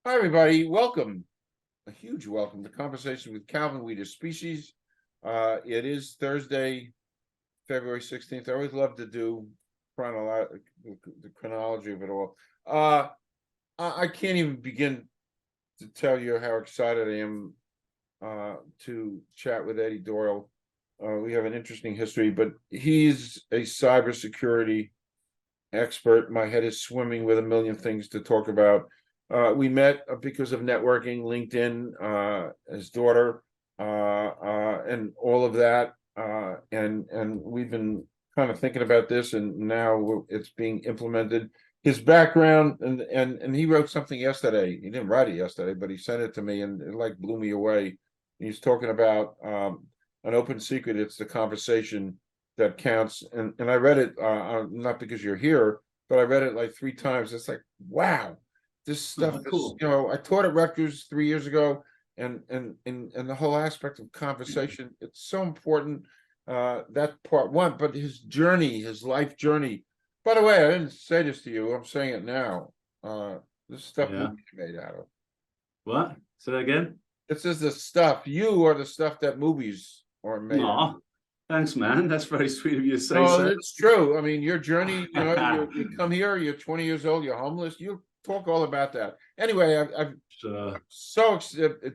Hi, everybody. Welcome. A huge welcome to Conversation with Calvin Weeder Species. It is Thursday, February 16th. I always love to do the chronology of it all. I can't even begin to tell you how excited I am to chat with Eddie Doyle. We have an interesting history, but he's a cybersecurity expert. My head is swimming with a million things to talk about. We met because of networking, LinkedIn, his daughter, and all of that. And we've been kind of thinking about this, and now it's being implemented. His background, and he wrote something yesterday. He didn't write it yesterday, but he sent it to me, and it like blew me away. He's talking about an open secret. It's the conversation that counts. And I read it not because you're here, but I read it like 3 times. It's like, wow, this stuff Cool. is, I taught at Rutgers 3 years ago, and the whole aspect of conversation, it's so important. That part one, but his journey, his life journey. By the way, I didn't say this to you. I'm saying it now. This stuff movies are made out of. What? Say that again? This is the stuff. You are the stuff that movies are made out of. Aw, thanks, man. That's very sweet of you to say No, so. it's true. I mean, your journey, you come here, you're 20 years old, you're homeless, you talk all about that. Anyway, I'm Sure. so excited.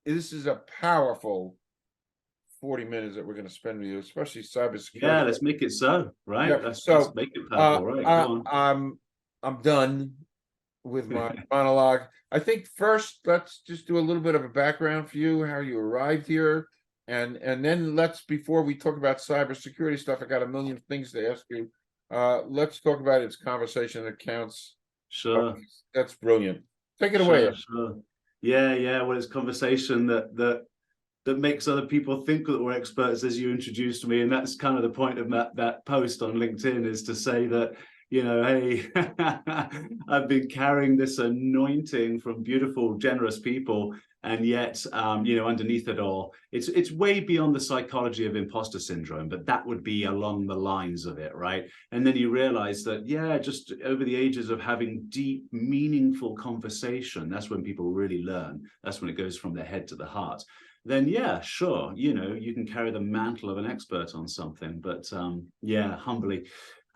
This is a powerful 40 minutes that we're going to spend with you, especially cybersecurity. Yeah, let's make it so, right? Yeah, Let's so make it powerful, right? Go on. I'm done with my monologue. I think first let's just do a little bit of a background for you, how you arrived here, and then before we talk about cybersecurity stuff, I got a million things to ask you. Let's talk about its conversation that counts. Sure. That's brilliant. Take it away. Sure. Yeah. Well, it's conversation that makes other people think that we're experts, as you introduced me, and that's kind of the point of that post on LinkedIn, is to say that, hey, I've been carrying this anointing from beautiful, generous people, and yet, underneath it all, it's way beyond the psychology of imposter syndrome, but that would be along the lines of it, right? And then you realize that, just over the ages of having deep, meaningful conversation, that's when people really learn. That's when it goes from their head to the heart. Then sure, you can carry the mantle of an expert on something, but humbly.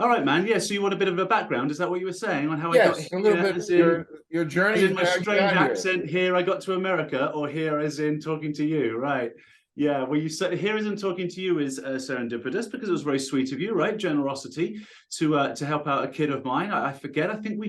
All right, man. Yeah, so you want a bit of a background? Is that what you were saying on how I got Yes, here? a little bit. As in, Your journey, as in my how you strange got here. accent here, I got to America, or here as in talking to you, right? Yeah, well, you said here as in talking to you is serendipitous, because it was very sweet of you, right? Generosity to help out a kid of mine. I forget. I think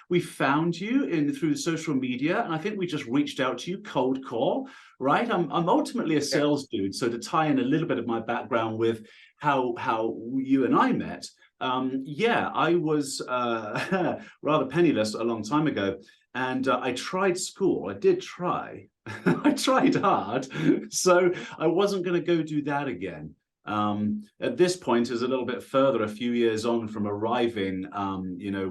we found you through social media, and I think we just reached out to you cold call, right? I'm ultimately a sales dude, so to tie in a little bit of my background with how you and I met. I was rather penniless a long time ago, and I tried school. I did try. I tried hard, so I wasn't going to go do that again. At this point, is a little bit further, a few years on from arriving,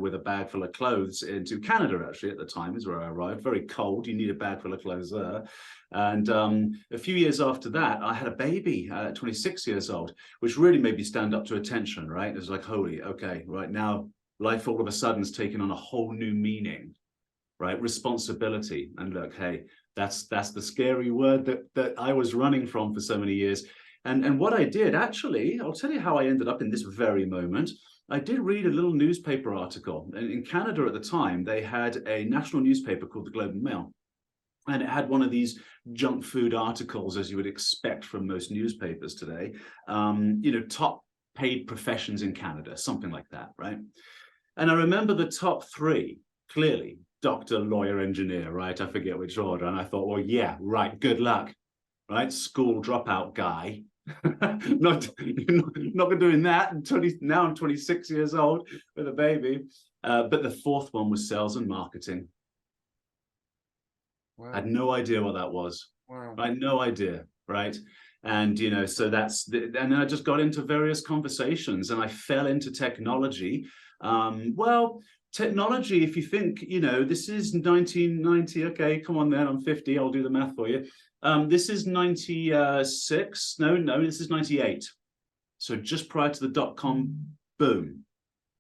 with a bag full of clothes into Canada. Actually, at the time is where I arrived. Very cold. You need a bag full of clothes there. And a few years after that, I had a baby at 26 years old, which really made me stand up to attention, right? It was like, holy, okay, right now, life all of a sudden is taking on a whole new meaning, right? Responsibility. And look, hey, that's the scary word that I was running from for so many years. And what I did, actually, I'll tell you how I ended up in this very moment. I did read a little newspaper article. In Canada at the time, they had a national newspaper called the Globe and Mail. And it had one of these junk food articles, as you would expect from most newspapers today, top paid professions in Canada, something like that, right? And I remember the top three, clearly, doctor, lawyer, engineer, right? I forget which order. And I thought, well, yeah, right, good luck, right? School dropout guy. not doing that. Now I'm 26 years old with a baby. But the fourth one was sales and marketing. Wow. I had no idea what that was. Wow. I had no idea, right? And so and I just got into various conversations, and I fell into technology. Technology, if you think, this is 1990. Okay, come on then, I'm 50. I'll do the math for you. This is 96. No, this is 98. So just prior to the dot-com boom,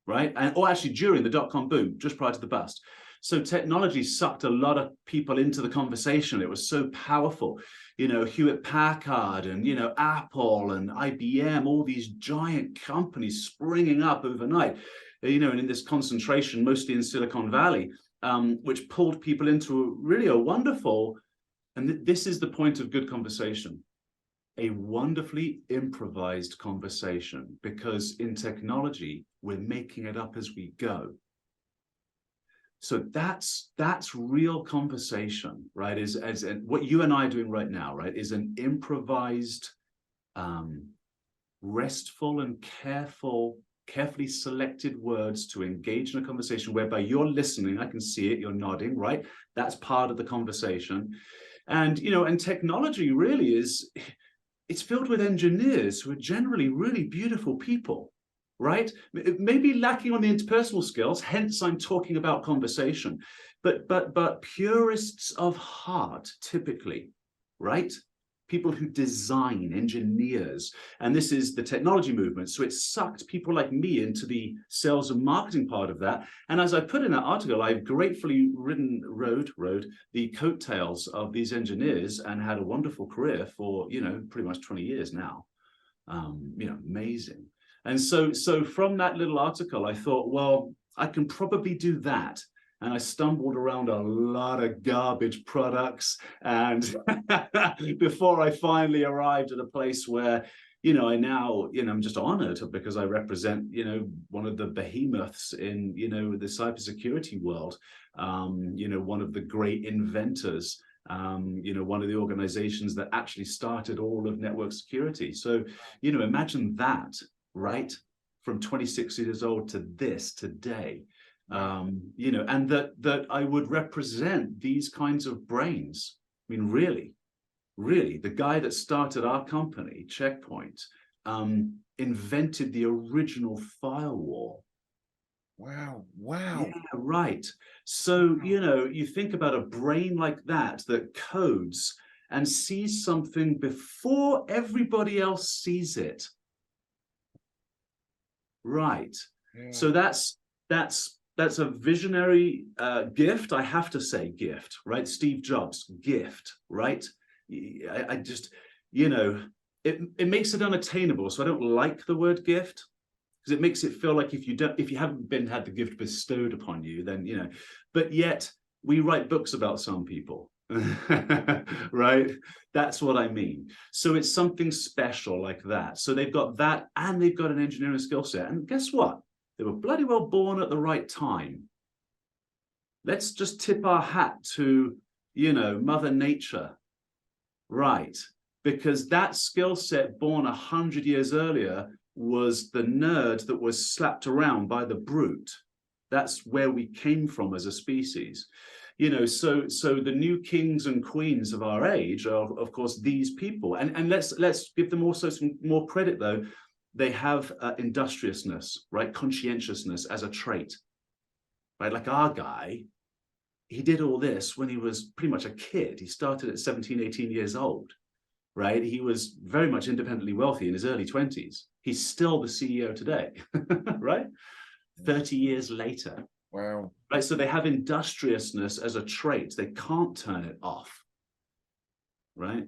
right? Or actually during the dot-com boom, just prior to the bust. So technology sucked a lot of people into the conversation. It was so powerful. You know, Hewlett Packard and, you know, Apple and IBM, all these giant companies springing up overnight, you know, and in this concentration, mostly in Silicon Valley, which pulled people into really a wonderful, and this is the point of good conversation, a wonderfully improvised conversation, because in technology, we're making it up as we go. So that's real conversation, right? As what you and I are doing right now, right, is an improvised, restful and carefully selected words to engage in a conversation whereby you're listening. I can see it, you're nodding, right? That's part of the conversation. And, you know, and technology really is, it's filled with engineers who are generally really beautiful people, right? Maybe lacking on the interpersonal skills, hence I'm talking about conversation, but purists of heart, typically, right? People who design, engineers, and this is the technology movement. So it sucked people like me into the sales and marketing part of that. And as I put in that article, I've gratefully rode the coattails of these engineers and had a wonderful career for, you know, pretty much 20 years now. You know, amazing. And so from that little article, I thought, well, I can probably do that. And I stumbled around a lot of garbage products, and before I finally arrived at a place where, you know, I now, you know, I'm just honored because I represent, you know, one of the behemoths in, you know, the cybersecurity world, you know, one of the great inventors, you know, one of the organizations that actually started all of network security. So, you know, imagine that, right? From 26 years old to this today. You know, and that I would represent these kinds of brains. I mean, really, the guy that started our company, Checkpoint, invented the original firewall. Wow. Yeah, right. So, you know, you think about a brain like that codes and sees something before everybody else sees it. Right. Yeah. So that's a visionary gift. I have to say gift, right? Steve Jobs, gift, right? I just, you know, it makes it unattainable. So I don't like the word gift, because it makes it feel like if you haven't had the gift bestowed upon you, then, you know, but yet we write books about some people, right? That's what I mean. So it's something special like that. So they've got that, and they've got an engineering skill set. And guess what? They were bloody well born at the right time. Let's just tip our hat to, you know, Mother Nature, right? Because that skill set born 100 years earlier was the nerd that was slapped around by the brute. That's where we came from as a species. You know, so the new kings and queens of our age are, of course, these people. And let's give them also some more credit, though. They have industriousness, right? Conscientiousness as a trait, right? Like our guy, he did all this when he was pretty much a kid. He started at 17, 18 years old, right? He was very much independently wealthy in his early 20s. He's still the CEO today, right? 30 years later. Wow. Right, so they have industriousness as a trait. They can't turn it off, right?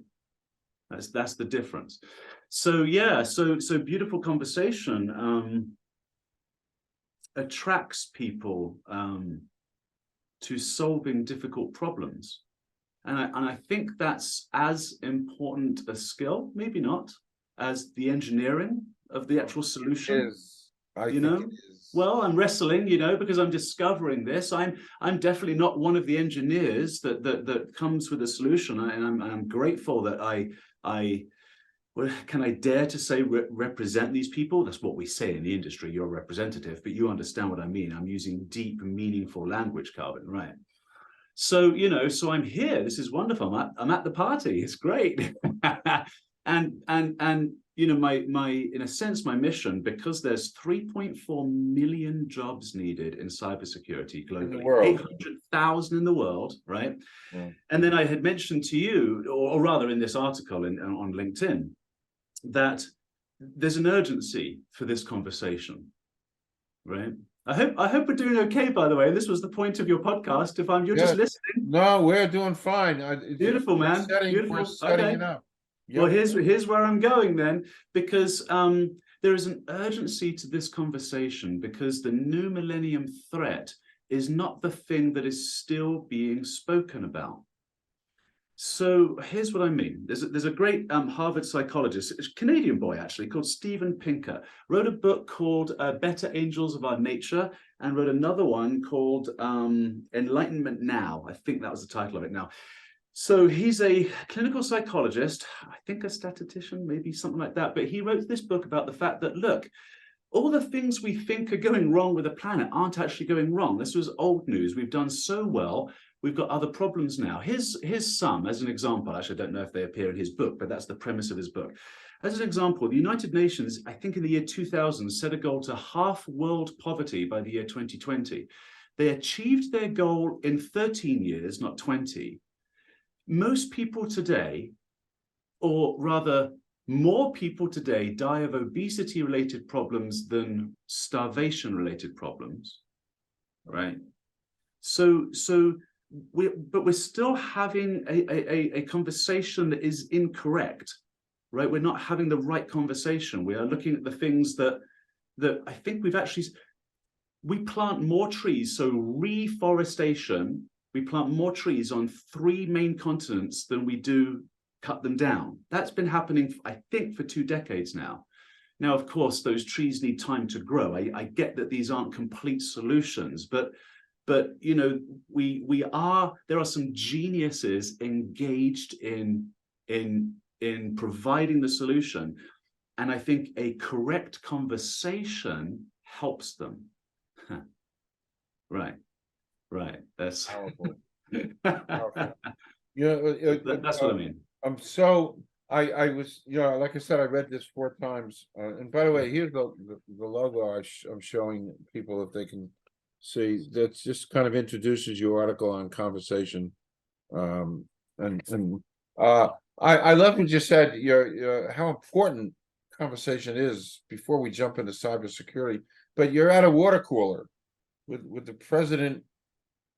That's the difference. So yeah, so beautiful conversation attracts people to solving difficult problems, and I think that's as important a skill, maybe not, as the engineering of the actual solution. It is. I think it is. Well, I'm wrestling, you know, because I'm discovering this. I'm definitely not one of the engineers that comes with a solution, and I'm grateful that can I dare to say represent these people? That's what we say in the industry. You're a representative, but you understand what I mean. I'm using deep, meaningful language, Calvin, right? So, you know, so I'm here. This is wonderful. I'm at the party. It's great. and you know, my in a sense, my mission, because there's 3.4 million jobs needed in cybersecurity globally, 800,000 in the world, right? Mm. And then I had mentioned to you, or rather in this article on LinkedIn, that there's an urgency for this conversation, right? I hope we're doing okay, by the way. This was the point of your podcast. If you're just Yeah. listening, No, we're doing fine. beautiful, man. We're Beautiful. setting Okay. it up. Well, Yep. here's where I'm going then, because there is an urgency to this conversation, because the new millennium threat is not the thing that is still being spoken about. So here's what I mean. There's a great Harvard psychologist, a Canadian boy actually, called Steven Pinker, wrote a book called Better Angels of Our Nature, and wrote another one called Enlightenment Now. I think that was the title of it now. So he's a clinical psychologist, I think a statistician, maybe something like that. But he wrote this book about the fact that, look, all the things we think are going wrong with the planet aren't actually going wrong. This was old news. We've done so well. We've got other problems now. His sum, as an example, actually, I don't know if they appear in his book, but that's the premise of his book. As an example, the United Nations, I think in the year 2000, set a goal to half world poverty by the year 2020. They achieved their goal in 13 years, not 20. Most people today, or rather more people today, die of obesity-related problems than starvation-related problems, right? So we're still having a conversation that is incorrect, right? We're not having the right conversation. We are looking at the things that I think we plant more trees, so reforestation. We plant more trees on 3 main continents than we do cut them down. That's been happening, I think, for 2 decades now. Now, of course, those trees need time to grow. I get that these aren't complete solutions, but you know, there are some geniuses engaged in providing the solution, and I think a correct conversation helps them. Right. Right. That's Powerful. Powerful. that's what I mean. I was, like I said, I read this 4 times. And by the way, here's the logo I'm showing people if they can see. That just kind of introduces your article on conversation. I love what you said. How important conversation is before we jump into cybersecurity. But you're at a water cooler with the president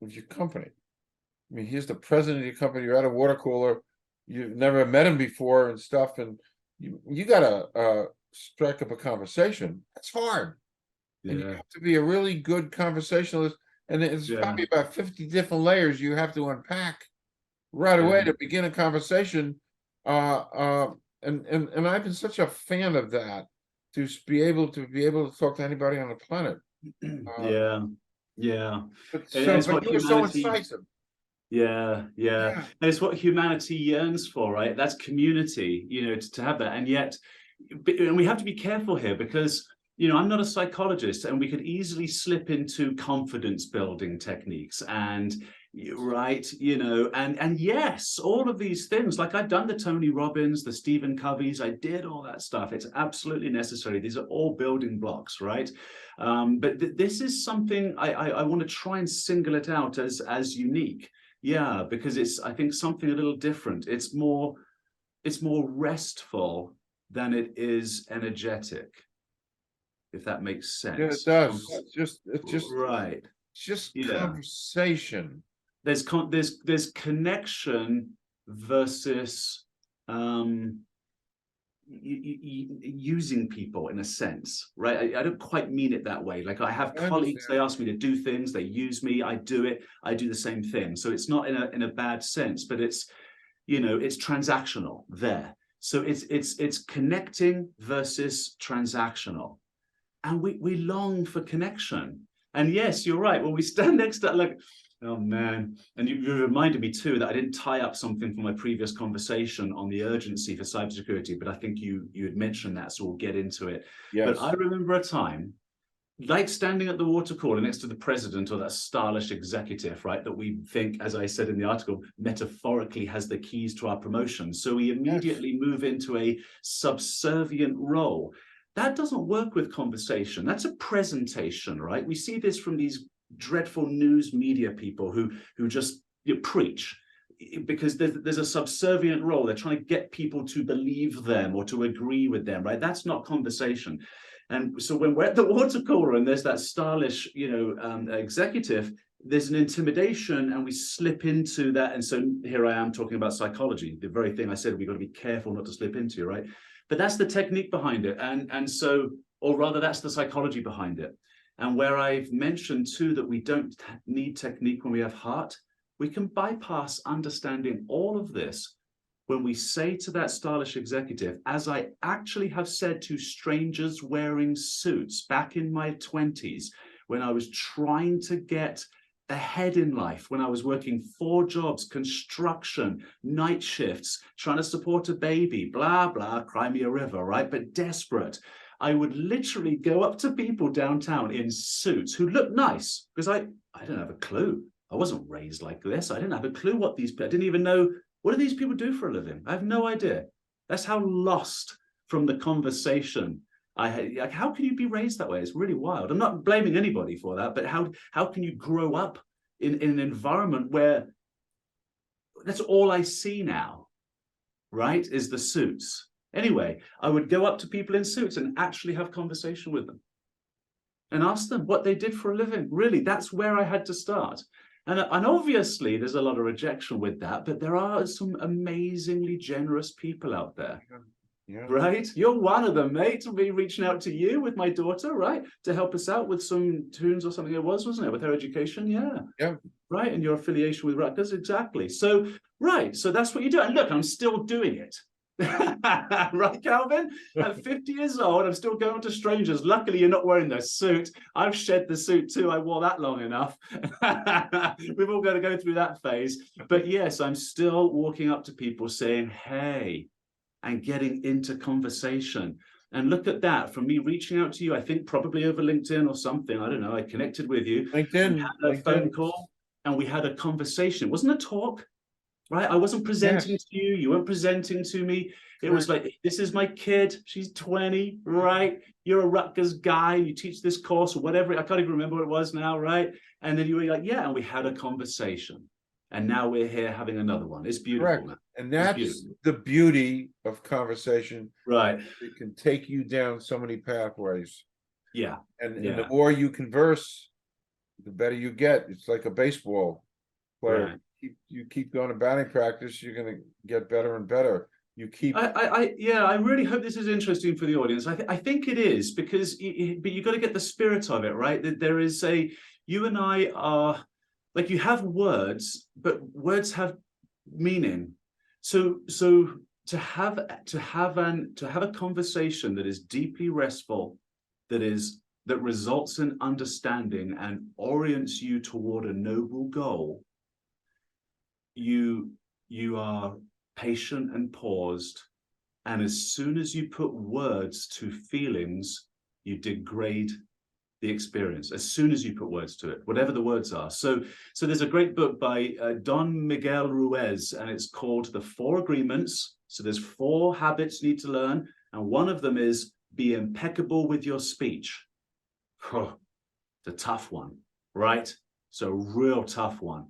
of your company. I mean, he's the president of your company. You're at a water cooler. You've never met him before and stuff, and you gotta strike up a conversation. That's hard, and you have to be a really good conversationalist. And it's probably about 50 different layers you have to unpack right away to begin a conversation. And I've been such a fan of that, to be able to talk to anybody on the planet. But you were so incisive. Yeah. And it's what humanity yearns for, right? That's community, you know, to have that. And yet, and we have to be careful here, because, you know, I'm not a psychologist, and we could easily slip into confidence building techniques and, right, you know, and yes, all of these things, like I've done the Tony Robbins, the Stephen Coveys, I did all that stuff. It's absolutely necessary. These are all building blocks, right? But this is something I want to try and single it out as unique. Yeah, because it's, I think, something a little different. It's more restful than it is energetic, if that makes sense. Yeah, it does. It's just right. Just conversation. There's connection versus using people, in a sense, right? I don't quite mean it that way. Like, I have colleagues, they ask me to do things, they use me, I do it, I do the same thing. So it's not in a bad sense, but it's, you know, it's transactional there. So it's connecting versus transactional, and we long for connection. And yes, you're right. When we stand next to, like, oh man, and you reminded me too that I didn't tie up something from my previous conversation on the urgency for cybersecurity, but I think you had mentioned that, so we'll get into it. Yes. But I remember a time, like standing at the water cooler next to the president or that stylish executive, right, that we think, as I said in the article, metaphorically has the keys to our promotion. So we immediately move into a subservient role. That doesn't work with conversation. That's a presentation, right? We see this from these dreadful news media people who just preach, because there's a subservient role. They're trying to get people to believe them or to agree with them, right? That's not conversation. And so when we're at the water cooler and there's that stylish, executive, there's an intimidation and we slip into that. And so here I am talking about psychology, the very thing I said we've got to be careful not to slip into, right? But that's the technique behind it. And so, or rather, that's the psychology behind it. And where I've mentioned too that we don't need technique when we have heart, we can bypass understanding all of this when we say to that stylish executive, as I actually have said to strangers wearing suits back in my 20s, when I was trying to get ahead in life, when I was working 4 jobs, construction, night shifts, trying to support a baby, blah, blah, cry me a river, right? But desperate. I would literally go up to people downtown in suits who looked nice because I didn't have a clue. I wasn't raised like this. I didn't have a clue what these people, I didn't even know, what do these people do for a living? I have no idea. That's how lost from the conversation I had. Like, how can you be raised that way? It's really wild. I'm not blaming anybody for that, but how can you grow up in an environment where that's all I see now, right? Is the suits. Anyway, I would go up to people in suits and actually have conversation with them and ask them what they did for a living. Really, that's where I had to start. And obviously, there's a lot of rejection with that, but there are some amazingly generous people out there. Yeah. Right? You're one of them, mate. To be reaching out to you with my daughter, right? To help us out with some tunes or something wasn't it? With her education, yeah. Yeah. Right, and your affiliation with Rutgers, exactly. So, right, so that's what you do. And look, I'm still doing it. Right, Calvin? At 50 years old, I'm still going to strangers. Luckily, you're not wearing the suit. I've shed the suit too. I wore that long enough. We've all got to go through that phase. But yes, I'm still walking up to people saying, hey, and getting into conversation. And look at that, from me reaching out to you, I think probably over LinkedIn or something. I don't know. I connected with you. LinkedIn. We had a phone call and we had a conversation. It wasn't a talk. Right, I wasn't presenting to you. You weren't presenting to me. It was like, this is my kid. She's 20, right? You're a Rutgers guy. You teach this course or whatever. I can't even remember what it was now, right? And then you were like, yeah, and we had a conversation. And now we're here having another one. It's beautiful. Correct. And that's the beauty of conversation. Right. It can take you down so many pathways. Yeah. And the more you converse, the better you get. It's like a baseball player. Right. You keep going to batting practice, you're going to get better and better. You keep. I really hope this is interesting for the audience. I think it is, because but you got to get the spirit of it, right? That there is you and I are like, you have words, but words have meaning. So to have a conversation that is deeply restful, that results in understanding and orients you toward a noble goal. You are patient and paused, and as soon as you put words to feelings, you degrade the experience. As soon as you put words to it, whatever the words are. So there's a great book by Don Miguel Ruiz, and it's called The 4 Agreements. So there's 4 habits you need to learn, and one of them is be impeccable with your speech. Oh, it's a tough one, right? So a real tough one.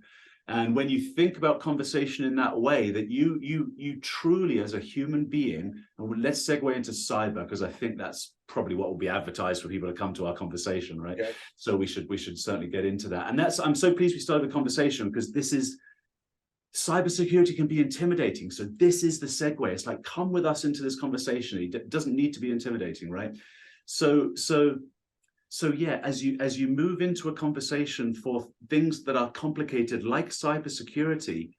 And when you think about conversation in that way, that you truly, as a human being, and let's segue into cyber, because I think that's probably what will be advertised for people to come to our conversation, right? Okay. So we should certainly get into that. And I'm so pleased we started the conversation, because cybersecurity can be intimidating. So this is the segue. It's like, come with us into this conversation. It doesn't need to be intimidating, right? So yeah, as you move into a conversation for things that are complicated, like cybersecurity,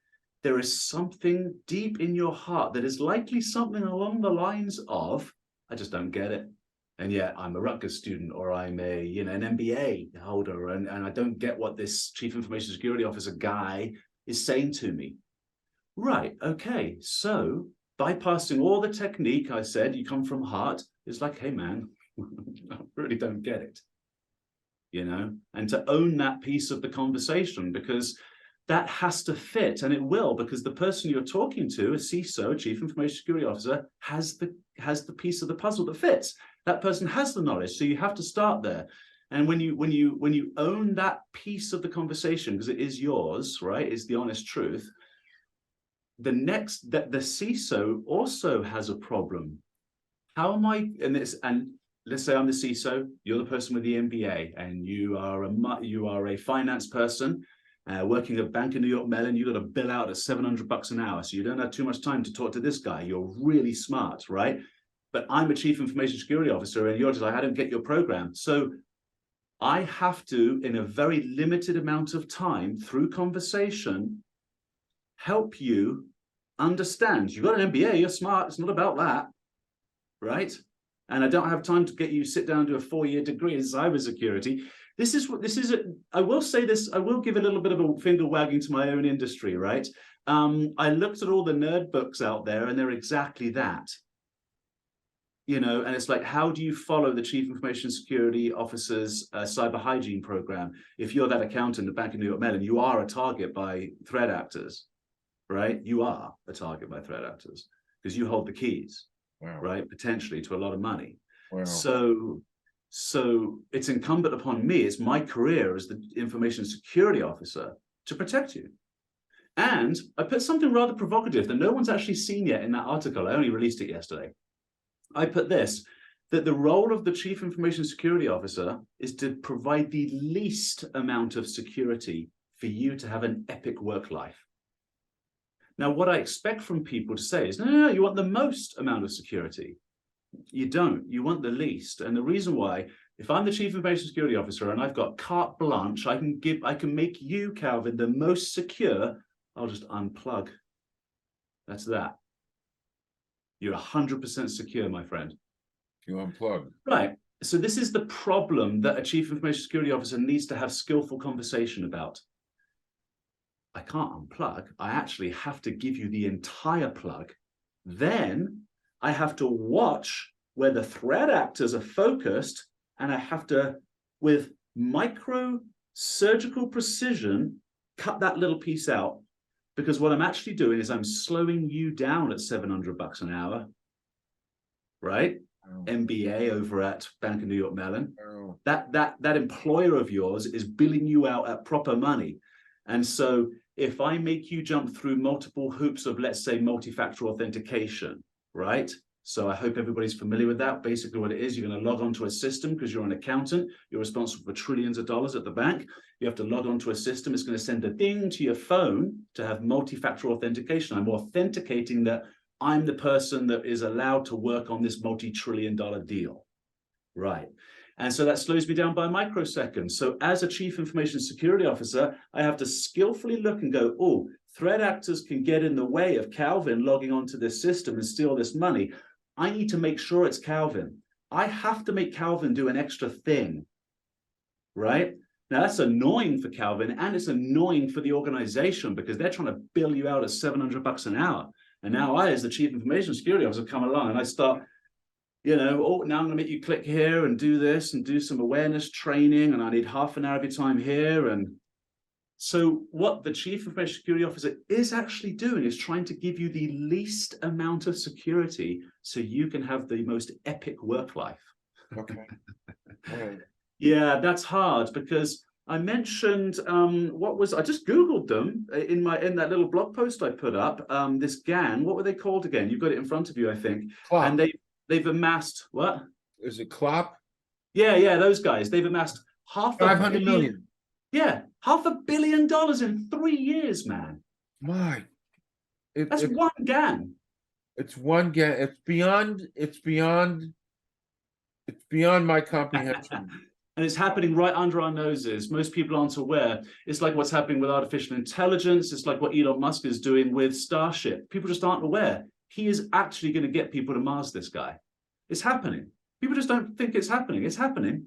there is something deep in your heart that is likely something along the lines of, I just don't get it. And yet I'm a Rutgers student, or I'm an MBA holder, and I don't get what this Chief Information Security Officer guy is saying to me. Right, okay, so bypassing all the technique, I said, you come from heart, it's like, hey man, I really don't get it, and to own that piece of the conversation, because that has to fit, and it will, because the person you're talking to, a CISO, Chief Information Security Officer, has the piece of the puzzle that fits. That person has the knowledge, so you have to start there. And when you own that piece of the conversation, because it is yours, right? It's the honest truth. The CISO also has a problem. How am I? And let's say I'm the CISO, you're the person with the MBA, and you are a finance person working at Bank of New York Mellon. You got a bill out at $700 an hour, so you don't have too much time to talk to this guy. You're really smart, right? But I'm a chief information security officer, and you're just like, I don't get your program. So I have to, in a very limited amount of time, through conversation, help you understand. You've got an MBA, you're smart. It's not about that, right? And I don't have time to get you sit down to a 4-year degree in cybersecurity. This is what this is. I will say this. I will give a little bit of a finger wagging to my own industry, right? I looked at all the nerd books out there, and they're exactly that. You know, and it's like, how do you follow the Chief Information Security Officer's cyber hygiene program? If you're that accountant at Bank of New York Mellon, you are a target by threat actors, right? You are a target by threat actors because you hold the keys, Wow. right? Potentially to a lot of money. Wow. So it's incumbent upon me, it's my career as the Information Security Officer to protect you. And I put something rather provocative that no one's actually seen yet in that article. I only released it yesterday. I put this, that the role of the Chief Information Security Officer is to provide the least amount of security for you to have an epic work life. Now, what I expect from people to say is, no, you want the most amount of security. You don't, you want the least. And the reason why, if I'm the Chief Information Security Officer and I've got carte blanche, I can make you, Calvin, the most secure. I'll just unplug. That's that. You're 100% secure, my friend. You unplug. Right. So this is the problem that a Chief Information Security Officer needs to have skillful conversation about. I can't unplug. I actually have to give you the entire plug. Then I have to watch where the threat actors are focused, and I have to, with micro surgical precision, cut that little piece out. Because what I'm actually doing is I'm slowing you down at $700 an hour, right? Oh. MBA over at Bank of New York Mellon. Oh. That employer of yours is billing you out at proper money. And so if I make you jump through multiple hoops of, let's say, multi-factor authentication, right? So I hope everybody's familiar with that. Basically what it is, you're going to log onto a system because you're an accountant. You're responsible for trillions of dollars at the bank. You have to log onto a system. It's going to send a ding to your phone to have multi-factor authentication. I'm authenticating that I'm the person that is allowed to work on this multi-trillion-dollar deal, right? And so that slows me down by microseconds. So as a Chief Information Security Officer, I have to skillfully look and go, oh, threat actors can get in the way of Calvin logging onto this system and steal this money. I need to make sure it's Calvin. I have to make Calvin do an extra thing, right? Now that's annoying for Calvin, and it's annoying for the organization because they're trying to bill you out at $700 an hour. And now I, as the Chief Information Security Officer, come along and I start, you know, oh, now I'm going to make you click here and do this and do some awareness training, and I need half an hour of your time here. And so what the Chief Information Security Officer is actually doing is trying to give you the least amount of security so you can have the most epic work life. Okay. All right. Yeah, that's hard because I mentioned I just Googled them in that little blog post I put up, this GAN, what were they called again? You've got it in front of you, I think. Clop. And they've amassed what? Is it Clop? Yeah, those guys. They've amassed half 500 million. Yeah, $500 million in 3 years, man. My, that's one GAN. It's one GAN. It's beyond my comprehension. And it's happening right under our noses. Most people aren't aware. It's like what's happening with artificial intelligence. It's like what Elon Musk is doing with Starship. People just aren't aware. He is actually going to get people to Mars, this guy. It's happening. People just don't think it's happening. It's happening.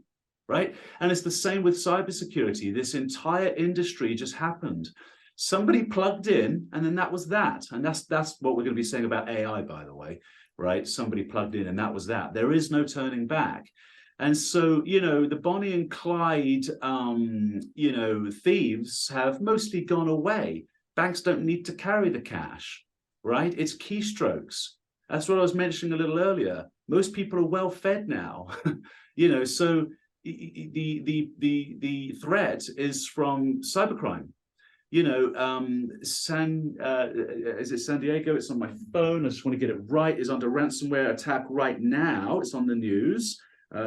Right? And it's the same with cybersecurity. This entire industry just happened. Somebody plugged in, and then that was that. And that's what we're going to be saying about AI, by the way, right? Somebody plugged in, and that was that. There is no turning back. And so, you know, the Bonnie and Clyde, you know, thieves have mostly gone away. Banks don't need to carry the cash, right? It's keystrokes. That's what I was mentioning a little earlier. Most people are well fed now, you know, so the threat is from cybercrime. You know, is it San Diego? It's on my phone. I just want to get it right. Is under ransomware attack right now. It's on the news.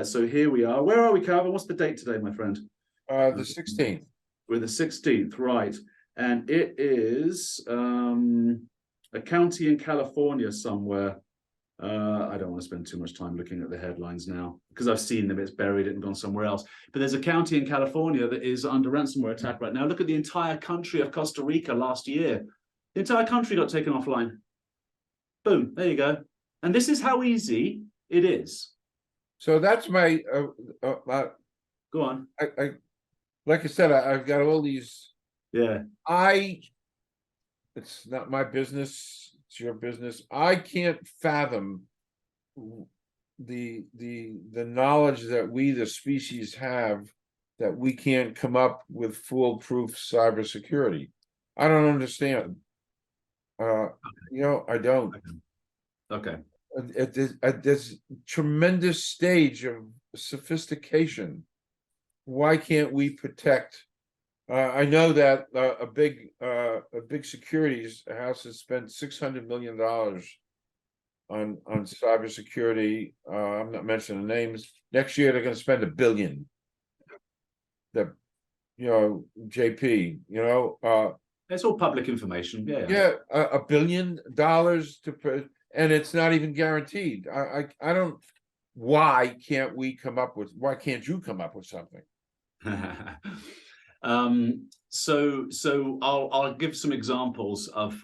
So here we are. Where are we, Calvin? What's the date today, my friend? The 16th. We're the 16th, right? And it is a county in California somewhere. I don't want to spend too much time looking at the headlines now because I've seen them. It's buried it and gone somewhere else. But there's a county in California that is under ransomware attack right now. Look at the entire country of Costa Rica last year. The entire country got taken offline. Boom, there you go. And this is how easy it is. So that's my, Go on. I like I said, I've got all these. Yeah. It's not my business. It's your business. I can't fathom the knowledge that we, the species, have that we can't come up with foolproof cybersecurity. I don't understand. I don't. Okay. At this tremendous stage of sophistication, why can't we protect? I know that a big securities house has spent $600 million on cybersecurity. I'm not mentioning names. Next year they're going to spend $1 billion. JP, it's all public information. Yeah, $1 billion to put, and it's not even guaranteed. I don't. Why can't you come up with something? So I'll give some examples of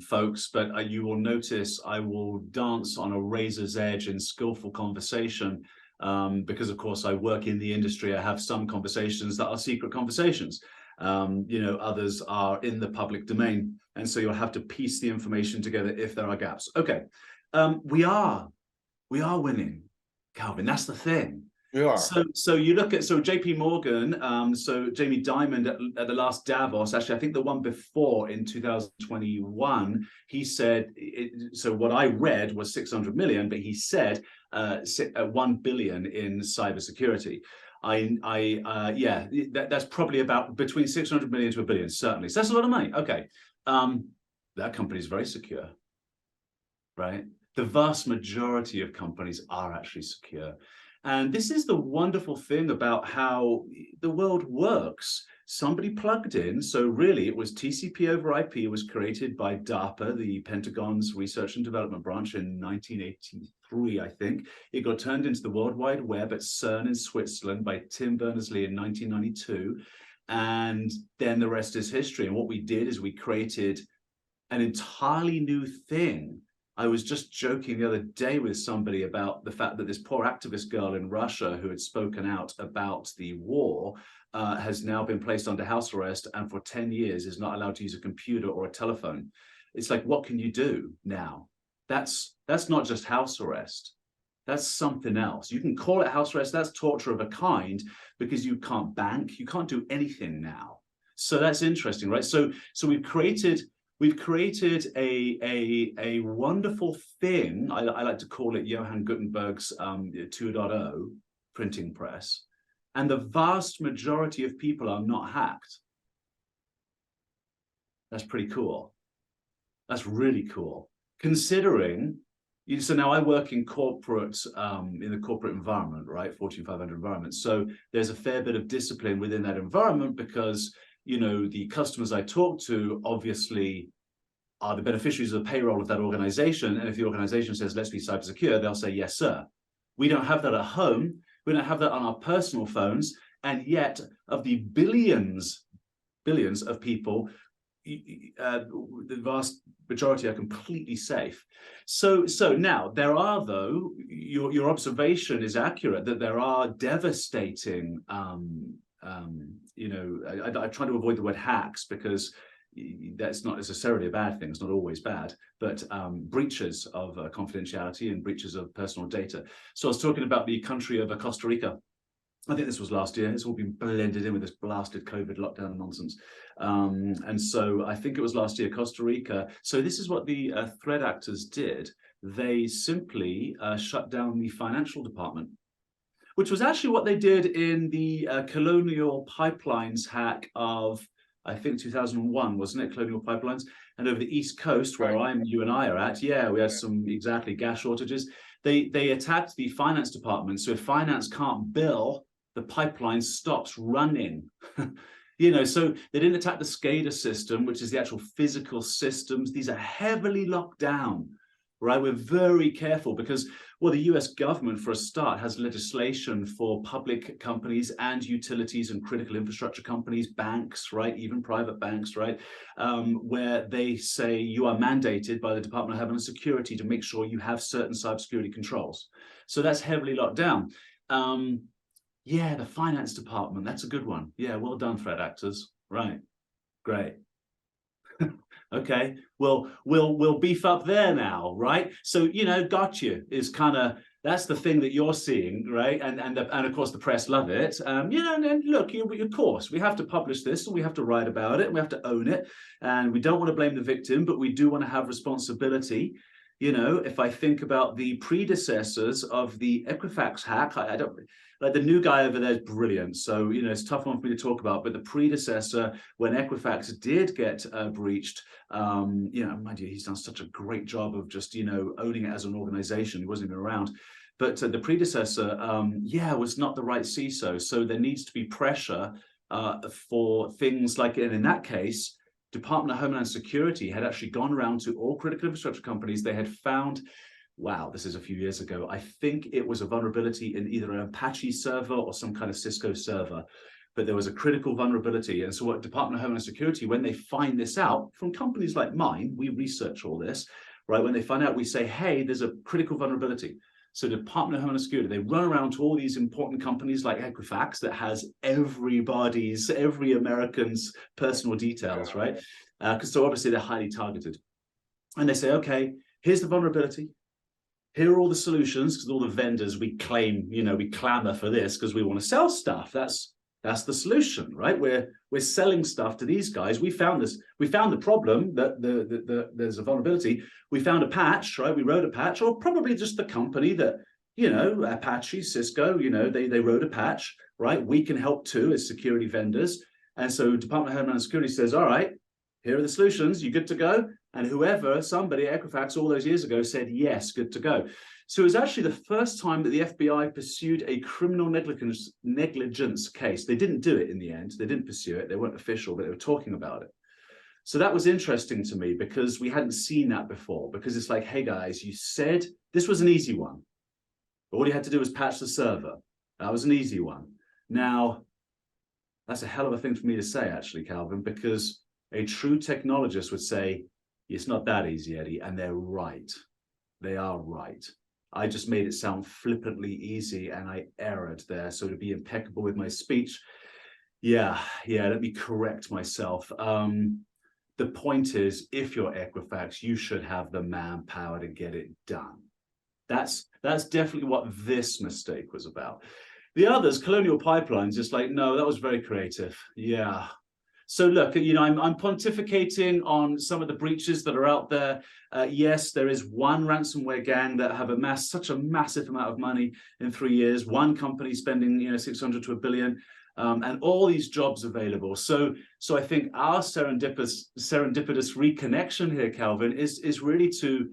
folks, but you will notice I will dance on a razor's edge in skillful conversation because, of course, I work in the industry. I have some conversations that are secret conversations. Others are in the public domain, and so you'll have to piece the information together if there are gaps. Okay, we are winning, Calvin. That's the thing. We are. So you look at JP Morgan, so Jamie Dimon at the last Davos, actually I think the one before in 2021, he said so what I read was 600 million, but he said 1 billion in cybersecurity. That's probably about between 600 million to 1 billion, certainly. So that's a lot of money. Okay. That company is very secure, right? The vast majority of companies are actually secure. And this is the wonderful thing about how the world works. Somebody plugged in. So really, it was TCP over IP. It was created by DARPA, the Pentagon's Research and Development Branch, in 1983, I think. It got turned into the World Wide Web at CERN in Switzerland by Tim Berners-Lee in 1992. And then the rest is history. And what we did is we created an entirely new thing. I was just joking the other day with somebody about the fact that this poor activist girl in Russia who had spoken out about the war has now been placed under house arrest and for 10 years is not allowed to use a computer or a telephone. It's like, what can you do now? That's not just house arrest. That's something else. You can call it house arrest. That's torture of a kind because you can't bank. You can't do anything now. So that's interesting, right? So we've created a wonderful thing. I like to call it Johann Gutenberg's 2.0 printing press. And the vast majority of people are not hacked. That's pretty cool. That's really cool. Considering, so now I work in corporate, in the corporate environment, right? Fortune 500 environment. So there's a fair bit of discipline within that environment because the customers I talk to obviously are the beneficiaries of the payroll of that organization. And if the organization says, let's be cyber secure, they'll say, yes, sir. We don't have that at home. We don't have that on our personal phones. And yet of the billions of people, the vast majority are completely safe. So now there are, though, your observation is accurate that there are devastating I try to avoid the word hacks because that's not necessarily a bad thing. It's not always bad, but breaches of confidentiality and breaches of personal data. So I was talking about the country of Costa Rica. I think this was last year. It's all been blended in with this blasted COVID lockdown nonsense. And so I think it was last year, Costa Rica. So this is what the threat actors did. They simply shut down the financial department, which was actually what they did in the Colonial Pipelines hack of, I think, 2001, wasn't it? Colonial Pipelines. And over the East Coast, where you and I are at, yeah, we had some exactly gas shortages. They attacked the finance department. So if finance can't bill, the pipeline stops running. You know, so they didn't attack the SCADA system, which is the actual physical systems. These are heavily locked down, right? We're very careful because, well, the US government, for a start, has legislation for public companies and utilities and critical infrastructure companies, banks, right? Even private banks, right? Where they say you are mandated by the Department of Homeland Security to make sure you have certain cybersecurity controls. So that's heavily locked down. Yeah, the finance department, that's a good one. Yeah, well done, threat actors. Right, great. Okay, well, we'll beef up there now, right? So, you know, got you is kind of, that's the thing that you're seeing, right? And of course the press love it. You know, and look, of course, we have to publish this and we have to write about it and we have to own it. And we don't want to blame the victim, but we do want to have responsibility. You know, if I think about the predecessors of the Equifax hack, I don't, like the new guy over there is brilliant. So, you know, it's a tough one for me to talk about, but the predecessor, when Equifax did get breached, you know, mind you, he's done such a great job of just, you know, owning it as an organization. He wasn't even around. But the predecessor, yeah, was not the right CISO. So there needs to be pressure for things like, and in that case, Department of Homeland Security had actually gone around to all critical infrastructure companies. They had found, wow, this is a few years ago, I think it was a vulnerability in either an Apache server or some kind of Cisco server, but there was a critical vulnerability. And so what Department of Homeland Security, when they find this out from companies like mine, we research all this, right? When they find out, we say, hey, there's a critical vulnerability. So the Department of Homeland Security, they run around to all these important companies like Equifax that has every American's personal details, right? Because so obviously they're highly targeted. And they say, okay, here's the vulnerability. Here are all the solutions, because all the vendors, we claim, you know, we clamor for this because we want to sell stuff. That's the solution, right? We're selling stuff to these guys. We found this. We found the problem that there's a vulnerability. We found a patch, right? We wrote a patch, or probably just the company that, you know, Apache, Cisco, you know, they wrote a patch, right? We can help too as security vendors. And so Department of Homeland Security says, all right, here are the solutions. You good to go? And whoever, somebody at Equifax all those years ago said, yes, good to go. So it was actually the first time that the FBI pursued a criminal negligence case. They didn't do it in the end. They didn't pursue it. They weren't official, but they were talking about it. So that was interesting to me because we hadn't seen that before, because it's like, hey guys, you said this was an easy one. All you had to do was patch the server. That was an easy one. Now, that's a hell of a thing for me to say, actually, Calvin, because a true technologist would say, it's not that easy, Eddie, and they're right. They are right. I just made it sound flippantly easy and I erred there. So to be impeccable with my speech, yeah, let me correct myself. The point is, if you're Equifax, you should have the manpower to get it done. That's definitely what this mistake was about. The others, Colonial Pipelines, just like, no, that was very creative. Yeah. So look, you know, I'm pontificating on some of the breaches that are out there. Yes, there is one ransomware gang that have amassed such a massive amount of money in 3 years. One company spending, you know, 600 to $1 billion, and all these jobs available. So I think our serendipitous reconnection here, Calvin, is really to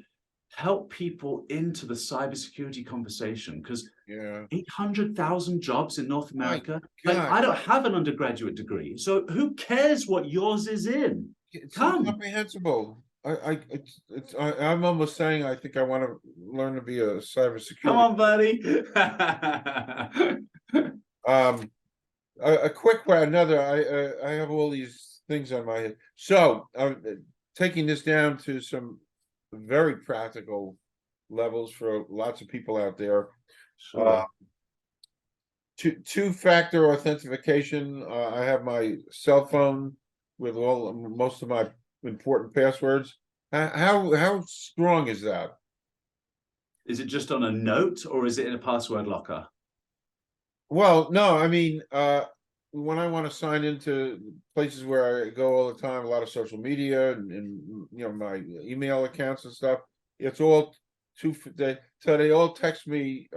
help people into the cybersecurity conversation, because 800,000 jobs in North America. Like, I don't have an undergraduate degree, so who cares what yours is in? It's incomprehensible. I'm almost saying I think I want to learn to be a cybersecurity. Come on, buddy. A quick one. I have all these things on my head. So taking this down to some very practical levels for lots of people out there. Sure. Two-factor authentication. I have my cell phone with most of my important passwords. How strong is that? Is it just on a note, or is it in a password locker? Well, no, I mean, when I want to sign into places where I go all the time, a lot of social media and you know, my email accounts and stuff, it's all so they all text me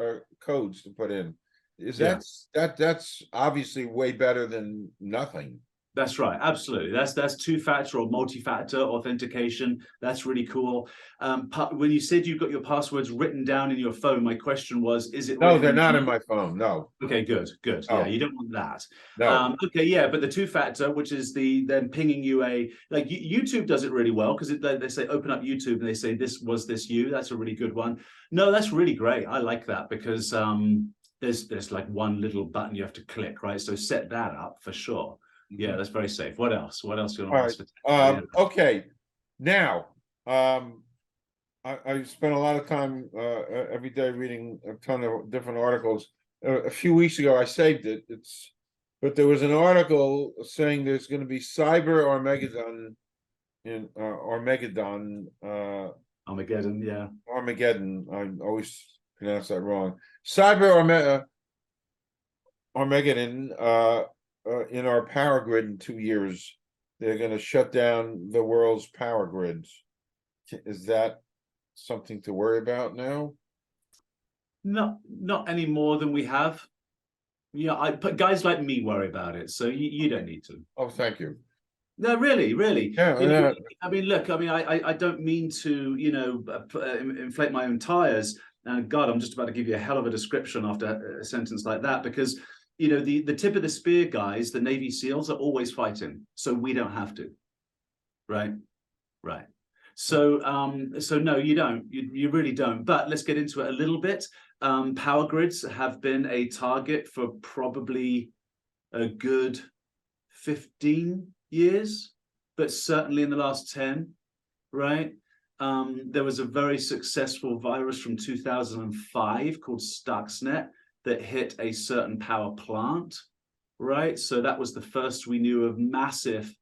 codes to put in. Is that's obviously way better than nothing. That's right, absolutely. That's two-factor or multi-factor authentication. That's really cool. When you said you've got your passwords written down in your phone, my question was, is it No, written they're in not in my phone. No, Okay, good, good. Yeah, no, you don't want that. no. Okay, yeah, but the two-factor, which is them pinging you like YouTube does it really well because they say open up YouTube and they say this you. That's a really good one. No, that's really great. I like that because there's like one little button you have to click, right? So set that up for sure. Yeah, that's very safe. What else? What else do you All want to right. ask? Okay. Now, I spent a lot of time every day reading a ton of different articles. A few weeks ago, I saved it. But there was an article saying there's going to be cyber Armageddon Armageddon, yeah. Armageddon. I always pronounce that wrong. Cyber Armageddon in our power grid in 2 years. They're going to shut down the world's power grids. Is that something to worry about now? Not any more than we have. Yeah, but guys like me worry about it, so you don't need to. Oh, thank you. No, really, really. Yeah, You know, yeah. I mean, look, I mean, I don't mean to, inflate my own tires. And God, I'm just about to give you a hell of a description after a sentence like that, because the tip of the spear guys, the Navy SEALs, are always fighting, so we don't have to, right? Right. So no, you don't. You really don't. But let's get into it a little bit. Power grids have been a target for probably a good 15 years, but certainly in the last 10, right? There was a very successful virus from 2005 called Stuxnet that hit a certain power plant, right? So that was the first we knew of massive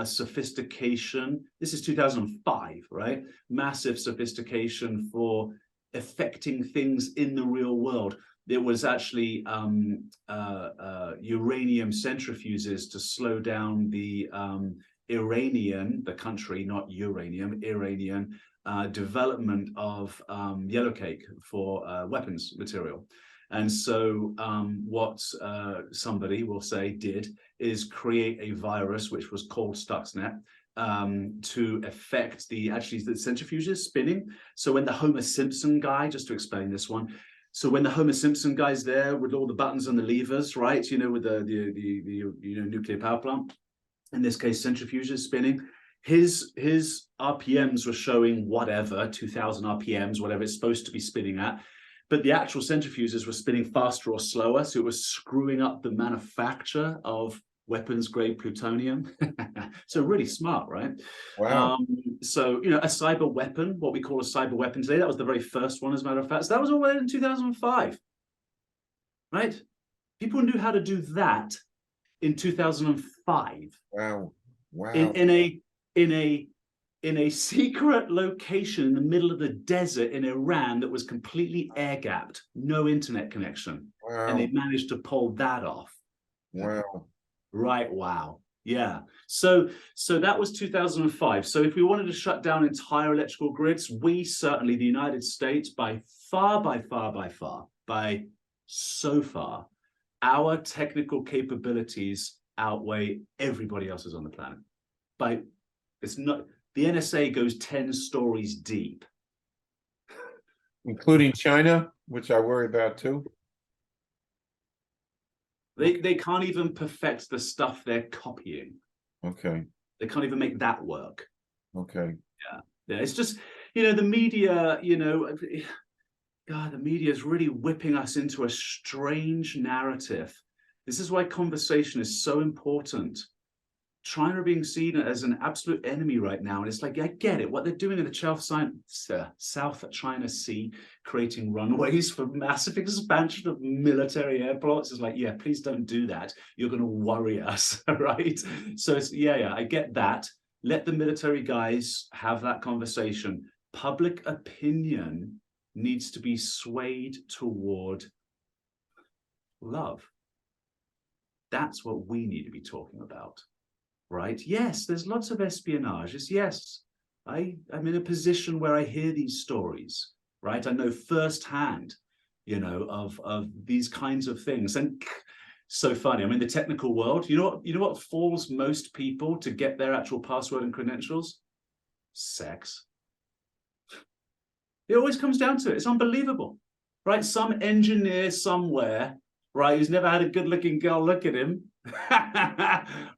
sophistication. This is 2005, right? Massive sophistication for affecting things in the real world. It was actually uranium centrifuges to slow down the Iranian, the country, not uranium, Iranian development of yellow cake for weapons material. And so what somebody will say did is create a virus which was called Stuxnet to affect the centrifuges spinning. So when the Homer Simpson guy, just to explain this one, so when the Homer Simpson guy's there with all the buttons and the levers, right? With the nuclear power plant, in this case centrifuges spinning, his RPMs were showing whatever 2000 RPMs, whatever it's supposed to be spinning at. But the actual centrifuges were spinning faster or slower, so it was screwing up the manufacture of weapons-grade plutonium. So really smart, right? Wow. So, a cyber weapon, what we call a cyber weapon today, that was the very first one, as a matter of fact. So that was all in 2005, right? People knew how to do that in 2005. Wow. Wow. In a secret location in the middle of the desert in Iran that was completely air-gapped, no internet connection. Wow. And they managed to pull that off. Wow. Right, wow. Yeah. So that was 2005. So if we wanted to shut down entire electrical grids, we certainly, the United States, by so far, our technical capabilities outweigh everybody else's on the planet. The NSA goes 10 stories deep. Including China, which I worry about too. They can't even perfect the stuff they're copying. Okay. They can't even make that work. Okay. Yeah. It's just, the media, God, the media is really whipping us into a strange narrative. This is why conversation is so important. China being seen as an absolute enemy right now. And it's like, I get it. What they're doing in the South China Sea, creating runways for massive expansion of military airports, is like, yeah, please don't do that. You're going to worry us, right? So it's, I get that. Let the military guys have that conversation. Public opinion needs to be swayed toward love. That's what we need to be talking about. Right? Yes, there's lots of espionage. Yes, I'm in a position where I hear these stories, right? I know firsthand, of these kinds of things. And So funny. I mean, the technical world, you know what fools most people to get their actual password and credentials? Sex. It always comes down to it. It's unbelievable, right? Some engineer somewhere, right, who's never had a good-looking girl look at him,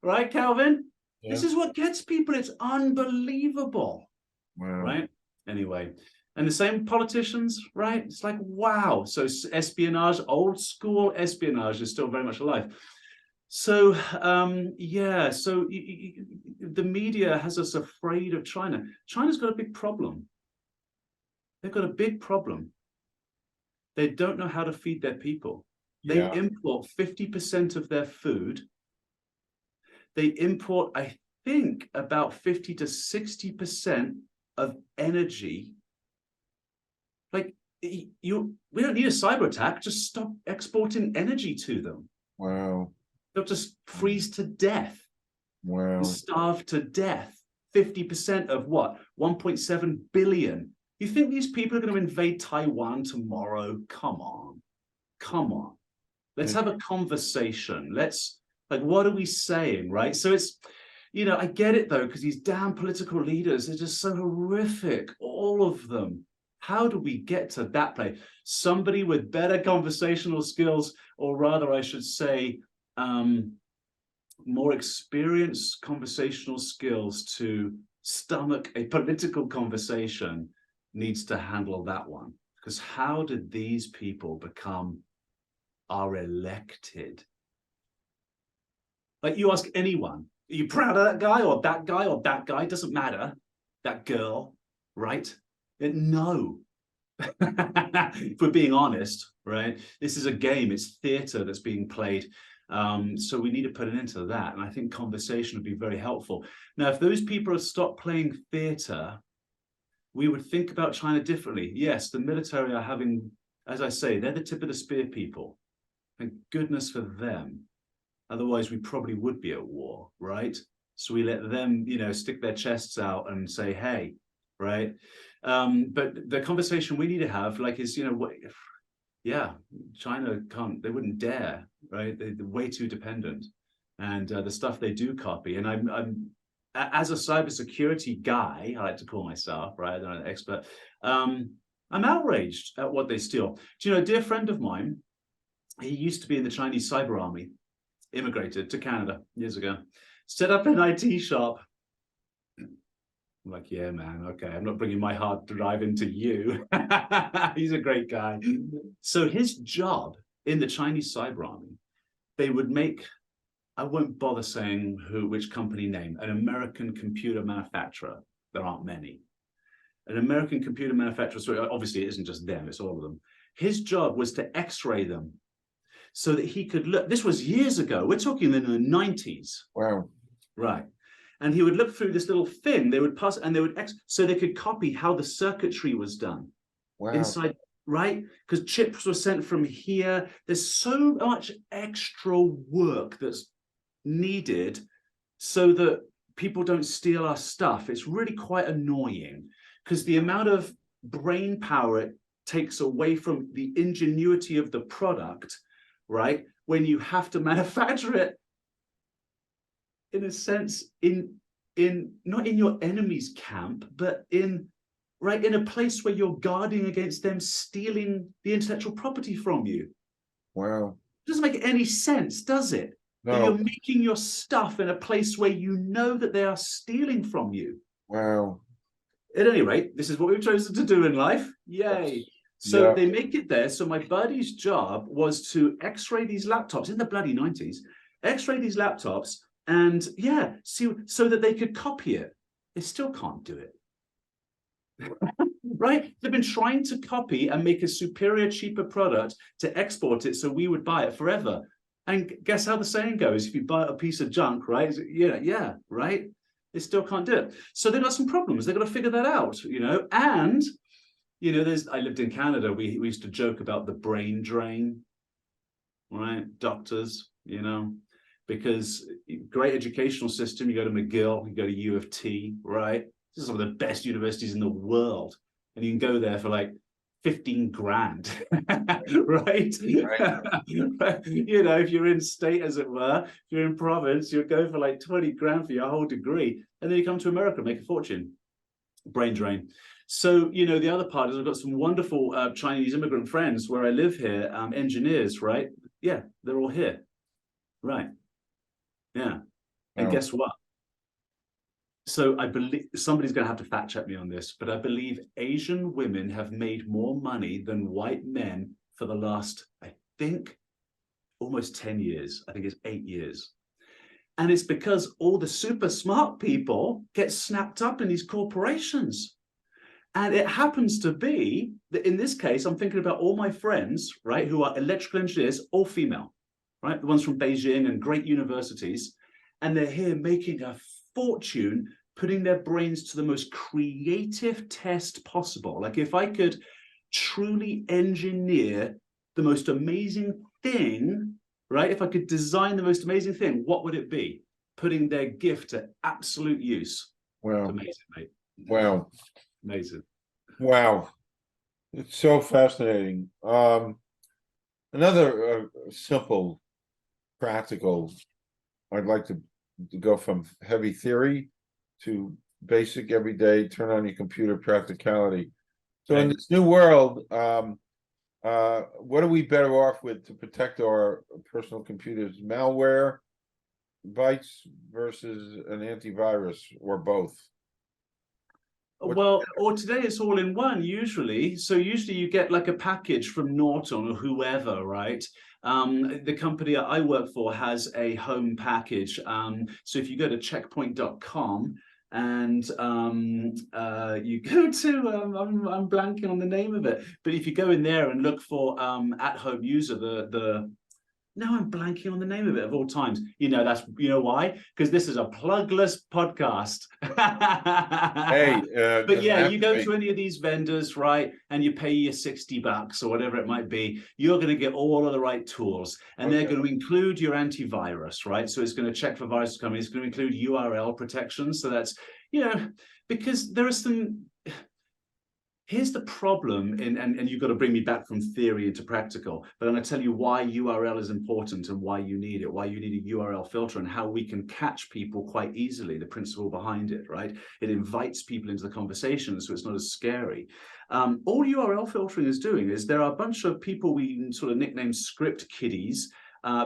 right, Calvin? Yeah. This is what gets people. It's unbelievable, Wow. right? Anyway, and the same politicians, right? It's like, wow. So espionage, old school espionage is still very much alive. So, yeah, so the media has us afraid of China. China's got a big problem. They've got a big problem. They don't know how to feed their people. They import 50% of their food. They import, I think, about 50 to 60% of energy. Like, we don't need a cyber attack. Just stop exporting energy to them. Wow. They'll just freeze to death. Wow. And starve to death. 50% of what? 1.7 billion. You think these people are going to invade Taiwan tomorrow? Come on. Come on. Let's have a conversation. Let's, like, what are we saying, right? So it's, I get it, though, because these damn political leaders are just so horrific, all of them. How do we get to that place? Somebody with better conversational skills, or rather, I should say, more experienced conversational skills to stomach a political conversation needs to handle that one. Because how did these people become our elected? Like, you ask anyone, are you proud of that guy or that guy or that guy? Doesn't matter. That girl, right? No. If we're being honest, right? This is a game. It's theater that's being played. So we need to put an end to that. And I think conversation would be very helpful. Now, if those people had stopped playing theater, we would think about China differently. Yes, the military are having, as I say, they're the tip of the spear people. Thank goodness for them. Otherwise, we probably would be at war, right? So we let them, stick their chests out and say, hey, right? But the conversation we need to have, like, is, yeah, China can't, they wouldn't dare, right? They're way too dependent. And the stuff they do copy. And I'm as a cybersecurity guy, I like to call myself, right? I'm not an expert. I'm outraged at what they steal. Do you know, a dear friend of mine, he used to be in the Chinese cyber army, immigrated to Canada years ago, set up an IT shop. I'm like, yeah, man, okay, I'm not bringing my hard drive into you. He's a great guy. So his job in the Chinese cyber army, they would make, I won't bother saying which company name, an American computer manufacturer. There aren't many. An American computer manufacturer, so obviously it isn't just them, it's all of them. His job was to x-ray them so that he could look. This was years ago. We're talking in the 90s. Wow. Right. And he would look through this little thing. They would pass, and they would so they could copy how the circuitry was done. Wow. Inside, right? Because chips were sent from here. There's so much extra work that's needed so that people don't steal our stuff. It's really quite annoying because the amount of brain power it takes away from the ingenuity of the product, right? When you have to manufacture it, in a sense, in not in your enemy's camp, but in a place where you're guarding against them stealing the intellectual property from you. Wow. It doesn't make any sense, does it? No. That you're making your stuff in a place where you know that they are stealing from you. Wow. At any rate, this is what we've chosen to do in life. Yay. So they make it there. So my buddy's job was to x-ray these laptops in the bloody 90s, x-ray these laptops and see so that they could copy it. They still can't do it. Right? They've been trying to copy and make a superior, cheaper product to export it so we would buy it forever. And guess how the saying goes? If you buy a piece of junk, right? Yeah, right? They still can't do it. So they've got some problems. They've got to figure that out, and I lived in Canada. We used to joke about the brain drain, right? Doctors, because great educational system. You go to McGill, you go to U of T, right? This is some of the best universities in the world. And you can go there for like 15 grand, right? Right. You know, if you're in state, as it were, if you're in province, you'll go for like 20 grand for your whole degree. And then you come to America and make a fortune. Brain drain. So, you know, the other part is I've got some wonderful Chinese immigrant friends where I live here, engineers, right? Yeah, they're all here. Right. Yeah. And Wow. guess what? So I believe somebody's going to have to fact check me on this, but I believe Asian women have made more money than white men for the last, I think, almost 10 years. I think it's 8 years. And it's because all the super smart people get snapped up in these corporations. And it happens to be that in this case, I'm thinking about all my friends, right, who are electrical engineers, all female, right? The ones from Beijing and great universities. And they're here making a fortune, putting their brains to the most creative test possible. Like if I could truly engineer the most amazing thing, right? If I could design the most amazing thing, what would it be? Putting their gift to absolute use. Wow. It's amazing, mate. Wow. Amazing. Wow. It's so fascinating. Another simple, practical, I'd like to go from heavy theory to basic everyday, turn on your computer practicality. So in this new world, what are we better off with to protect our personal computers? Malware, bytes versus an antivirus, or both? Well, or today it's all in one usually. So usually you get like a package from Norton or whoever, right? The company I work for has a home package. So if you go to checkpoint.com and you go to, I'm blanking on the name of it, but if you go in there and look for at-home user, now I'm blanking on the name of it of all times. You know why? Because this is a plugless podcast. Hey, but yeah, you go to any of these vendors, right, and you pay your $60 or whatever it might be, you're going to get all of the right tools. And they're going to include your antivirus, right? So it's going to check for viruses coming. It's going to include URL protection. So that's, because there are some... Here's the problem, and you've got to bring me back from theory into practical, but I'm going to tell you why URL is important and why you need it, why you need a URL filter and how we can catch people quite easily, the principle behind it, right? It invites people into the conversation, so it's not as scary. All URL filtering is doing is there are a bunch of people we sort of nickname script kiddies,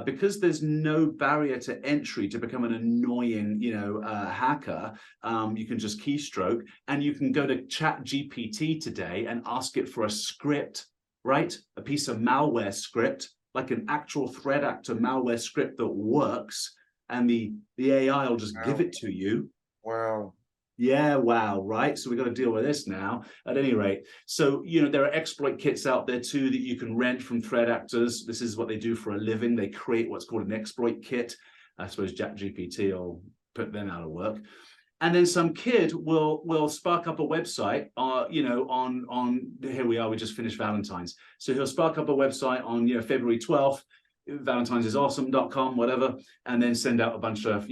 because there's no barrier to entry to become an annoying, hacker. You can just keystroke, and you can go to ChatGPT today and ask it for a script, right? A piece of malware script, like an actual threat actor malware script that works, and the AI will just give it to you. Wow. Yeah, wow, right? So we've got to deal with this now, at any rate. So, there are exploit kits out there too that you can rent from threat actors. This is what they do for a living. They create what's called an exploit kit. I suppose ChatGPT will put them out of work. And then some kid will spark up a website, on here we are, we just finished Valentine's. So he'll spark up a website on, February 12th, valentinesisawesome.com, whatever, and then send out a bunch of,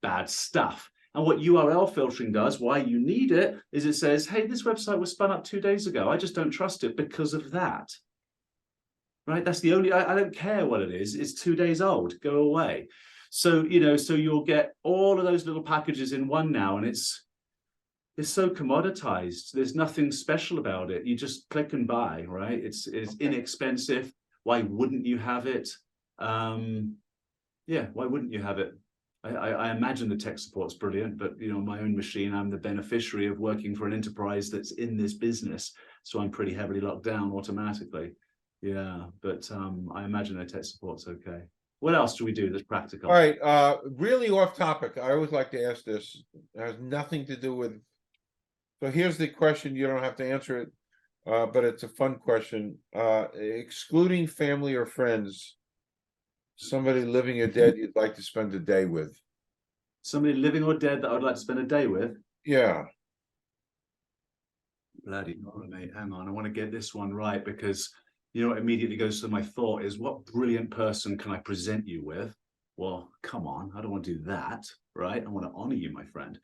bad stuff. And what URL filtering does, why you need it, is it says, hey, this website was spun up 2 days ago. I just don't trust it because of that. Right? That's the only, I don't care what it is. It's 2 days old. Go away. So, so you'll get all of those little packages in one now, and it's so commoditized. There's nothing special about it. You just click and buy, right? It's inexpensive. Why wouldn't you have it? Yeah, why wouldn't you have it? I imagine the tech support's brilliant, but my own machine, I'm the beneficiary of working for an enterprise that's in this business, so I'm pretty heavily locked down automatically. Yeah, but I imagine the tech support's okay. What else do we do that's practical? All right, really off topic. I always like to ask this. It has nothing to do with. So here's the question. You don't have to answer it, but it's a fun question. Excluding family or friends, somebody living or dead you'd like to spend a day with. Somebody living or dead that I would like to spend a day with? Yeah. Bloody mate, hang on. I want to get this one right, because what immediately goes to my thought is, what brilliant person can I present you with? Well, come on, I don't want to do that, right? I want to honor you, my friend.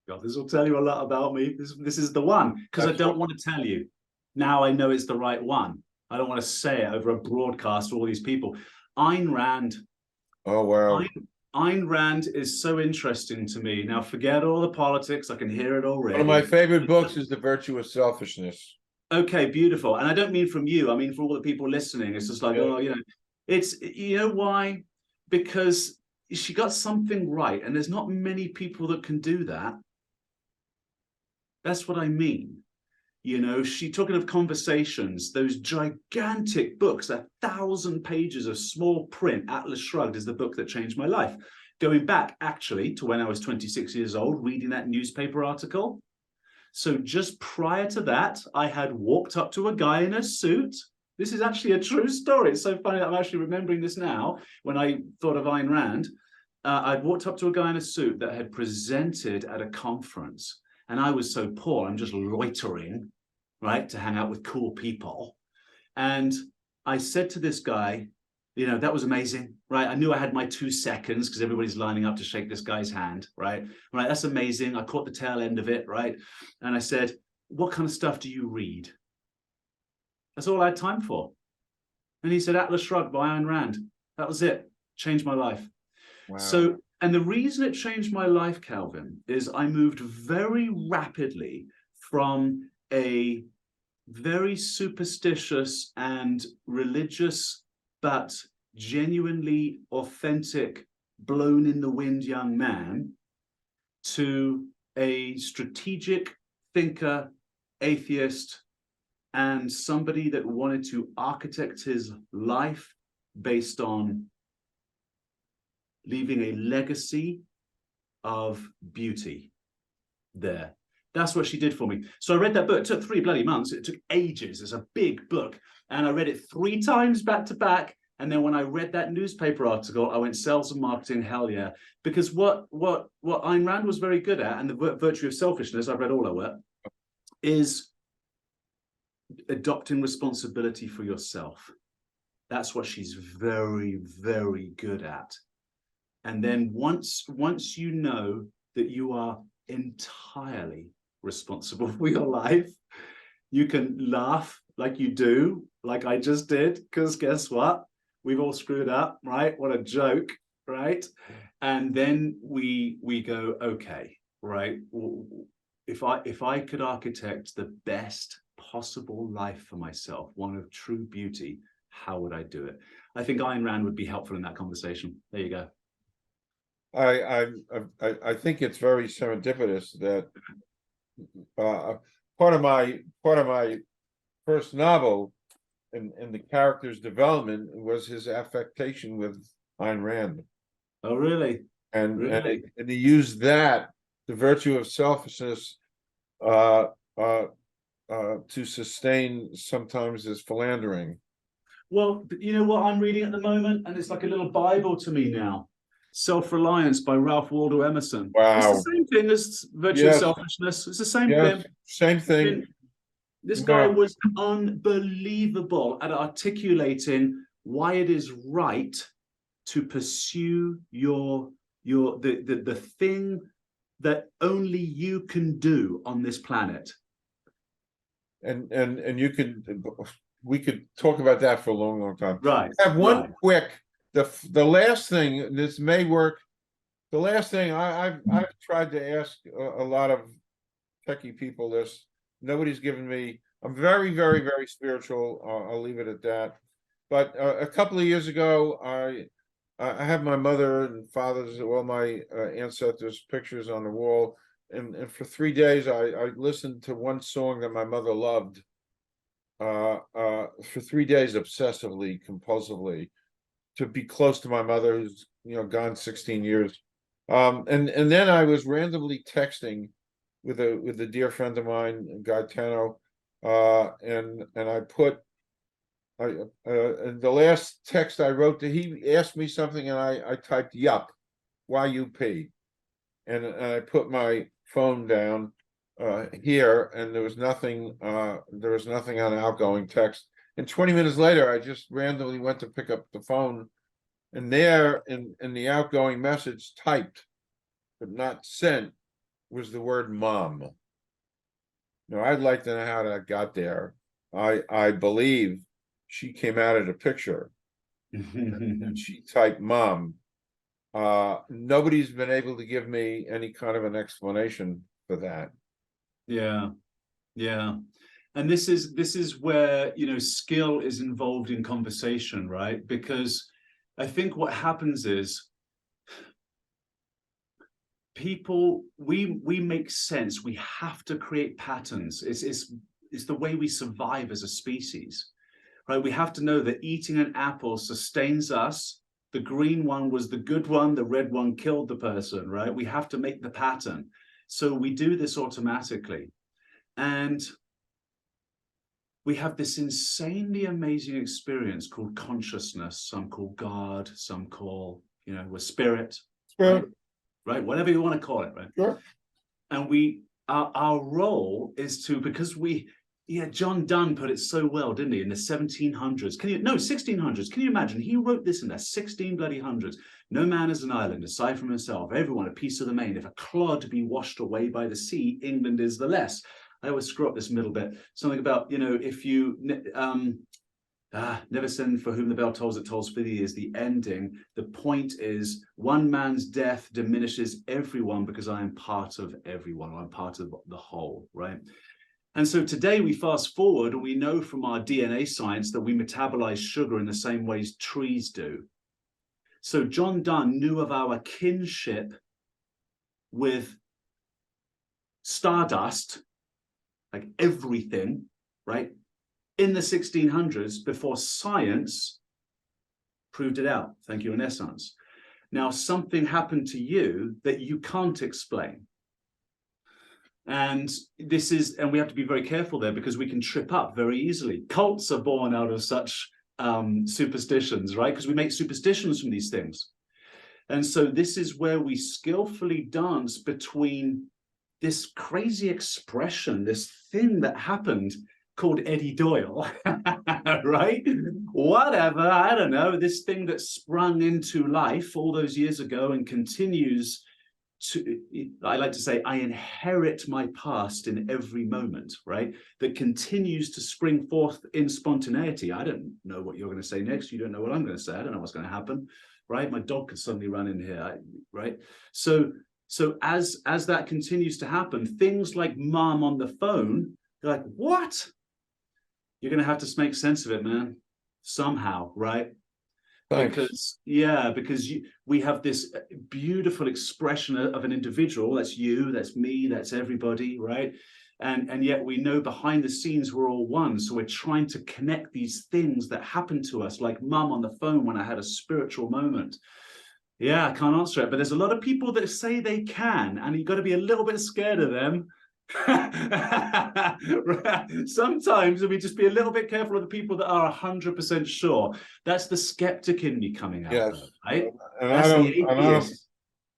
God, this will tell you a lot about me. This is the one, because I don't want to tell you. Now I know it's the right one. I don't want to say it over a broadcast to all these people. Ayn Rand. Oh, wow. Ayn Rand is so interesting to me. Now, forget all the politics. I can hear it already. One of my favorite books is The Virtue of Selfishness. Okay, beautiful. And I don't mean from you. I mean for all the people listening. It's just like, oh, it's, you know why? Because she got something right. And there's not many people that can do that. That's what I mean. She talking of conversations, those gigantic books, 1,000 pages of small print. Atlas Shrugged is the book that changed my life. Going back actually to when I was 26 years old, reading that newspaper article. So just prior to that, I had walked up to a guy in a suit. This is actually a true story. It's so funny that I'm actually remembering this now when I thought of Ayn Rand. I'd walked up to a guy in a suit that had presented at a conference. And I was so poor, I'm just loitering, right, to hang out with cool people. And I said to this guy, that was amazing, right? I knew I had my 2 seconds because everybody's lining up to shake this guy's hand, right? Right, that's amazing. I caught the tail end of it, right? And I said, what kind of stuff do you read? That's all I had time for. And he said, Atlas Shrugged by Ayn Rand. That was it. Changed my life. Wow. So, and the reason it changed my life, Calvin, is I moved very rapidly from a very superstitious and religious, but genuinely authentic, blown in the wind young man to a strategic thinker, atheist, and somebody that wanted to architect his life based on leaving a legacy of beauty there. That's what she did for me. So I read that book. It took 3 bloody months. It took ages. It's a big book. And I read it 3 times back to back. And then when I read that newspaper article, I went, sales and marketing, hell yeah. Because what Ayn Rand was very good at, and the virtue of selfishness, I've read all her work, is adopting responsibility for yourself. That's what she's very, very good at. And then once you know that you are entirely responsible for your life, you can laugh like you do, like I just did, because guess what? We've all screwed up, right? What a joke, right? And then we go, okay, right? If I could architect the best possible life for myself, one of true beauty, how would I do it? I think Ayn Rand would be helpful in that conversation. There you go. I think it's very serendipitous that part of my first novel in the character's development was his affectation with Ayn Rand. Oh, really? And really? And he used that, the virtue of selfishness, to sustain sometimes his philandering. Well, you know what I'm reading at the moment, and it's like a little Bible to me now. Self-Reliance by Ralph Waldo Emerson. Wow. It's the same thing as virtue of selfishness. It's the same thing. Same thing. I mean, this guy was unbelievable at articulating why it is right to pursue the thing that only you can do on this planet. And we could talk about that for a long time. Right. I have one quick. The last thing, this may work. The last thing I've tried to ask a lot of techie people this. Nobody's given me. I'm very, very, very spiritual. I'll leave it at that. But a couple of years ago, I have my mother and father's, all my ancestors' pictures on the wall, and for 3 days I listened to one song that my mother loved. For 3 days, obsessively, compulsively, to be close to my mother, who's gone 16 years. And then I was randomly texting with a dear friend of mine, Gaetano, and I put the last text I wrote to, he asked me something, and I typed yup, Y-U-P, and I put my phone down here, and there was nothing on outgoing text. And 20 minutes later, I just randomly went to pick up the phone, and there in the outgoing message, typed but not sent, was the word mom. Now, I'd like to know how that got there. I believe she came out of the picture and she typed mom. Nobody's been able to give me any kind of an explanation for that. Yeah, yeah. And this is where, you know, skill is involved in conversation, right? Because I think what happens is people, we make sense. We have to create patterns. It's the way we survive as a species, right? We have to know that eating an apple sustains us. The green one was the good one, the red one killed the person, right? We have to make the pattern. So we do this automatically. And we have this insanely amazing experience called consciousness. Some call God, some call, you know, we're spirit. Right? Whatever you want to call it, right? Sure. And our role is to, because John Donne put it so well, didn't he? In the 1700s, 1600s. Can you imagine? He wrote this in the 16 bloody hundreds. No man is an island, aside from himself. Everyone a piece of the main. If a clod be washed away by the sea, England is the less. I always screw up this middle bit. Something about, you know, if you never send for whom the bell tolls, it tolls for thee is the ending. The point is, one man's death diminishes everyone because I am part of everyone. I'm part of the whole, right? And so today we fast forward and we know from our DNA science that we metabolize sugar in the same ways trees do. So John Donne knew of our kinship with stardust, like everything, right? In the 1600s, before science proved it out. Thank you, Renaissance. Now, something happened to you that you can't explain. And we have to be very careful there because we can trip up very easily. Cults are born out of such superstitions, right? Because we make superstitions from these things. And so this is where we skillfully dance between this crazy expression, this thing that happened called Eddie Doyle, right? Whatever, I don't know, this thing that sprung into life all those years ago and continues to, I like to say, I inherit my past in every moment, right? That continues to spring forth in spontaneity. I don't know what you're going to say next. You don't know what I'm going to say. I don't know what's going to happen, right? My dog could suddenly run in here, right? So as that continues to happen, things like mom on the phone, you're like, what? You're going to have to make sense of it, man, somehow, right? Thanks. Because we have this beautiful expression of an individual. That's you, that's me, that's everybody, right? And yet we know behind the scenes we're all one. So we're trying to connect these things that happen to us, like mum on the phone when I had a spiritual moment. Yeah, I can't answer it, but there's a lot of people that say they can, and you've got to be a little bit scared of them. Sometimes we just be a little bit careful of the people that are 100% sure. That's the skeptic in me coming out, Yes. though, right? And That's I the don't, atheist,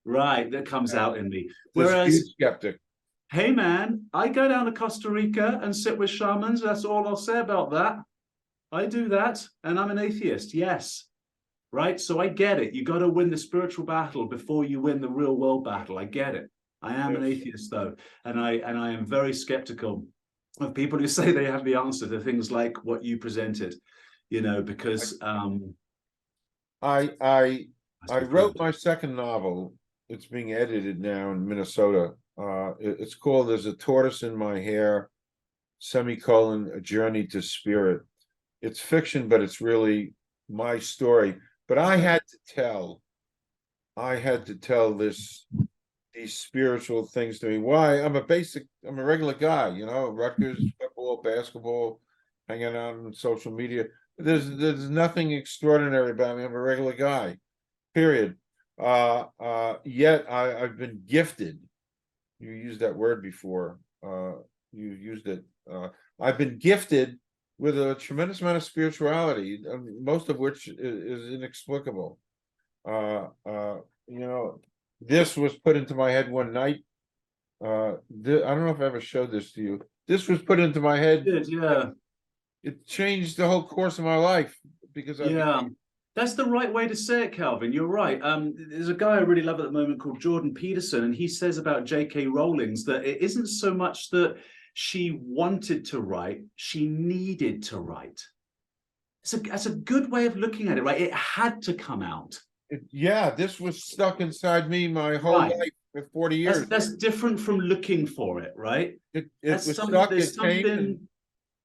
right? That comes out in me. Whereas, huge skeptic. hey man, I go down to Costa Rica and sit with shamans. That's all I'll say about that. I do that, and I'm an atheist. Yes. Right? So I get it. You got to win the spiritual battle before you win the real world battle. I get it. I am an atheist, though, and I am very skeptical of people who say they have the answer to things like what you presented, you know, because I wrote my second novel. It's being edited now in Minnesota. It's called "There's a Tortoise in My Hair: A Journey to Spirit." It's fiction, but it's really my story. But I had to tell these spiritual things to me. Why? I'm a regular guy, you know, Rutgers, football, basketball, hanging out on social media. There's nothing extraordinary about me. I'm a regular guy, period. Yet I've been gifted. You used that word before. You used it. I've been gifted with a tremendous amount of spirituality, most of which is inexplicable. You know, this was put into my head one night. I don't know if I ever showed this to you. This was put into my head. yeah. It changed the whole course of my life because I became That's the right way to say it, Calvin. You're right. There's a guy I really love at the moment called Jordan Peterson, and he says about J.K. Rowling's that it isn't so much that she wanted to write, she needed to write. That's a good way of looking at it, right? It had to come out. Yeah, this was stuck inside me my whole Right. life for 40 years. That's different from looking for it, right? It That's was stuck, there's it came. something.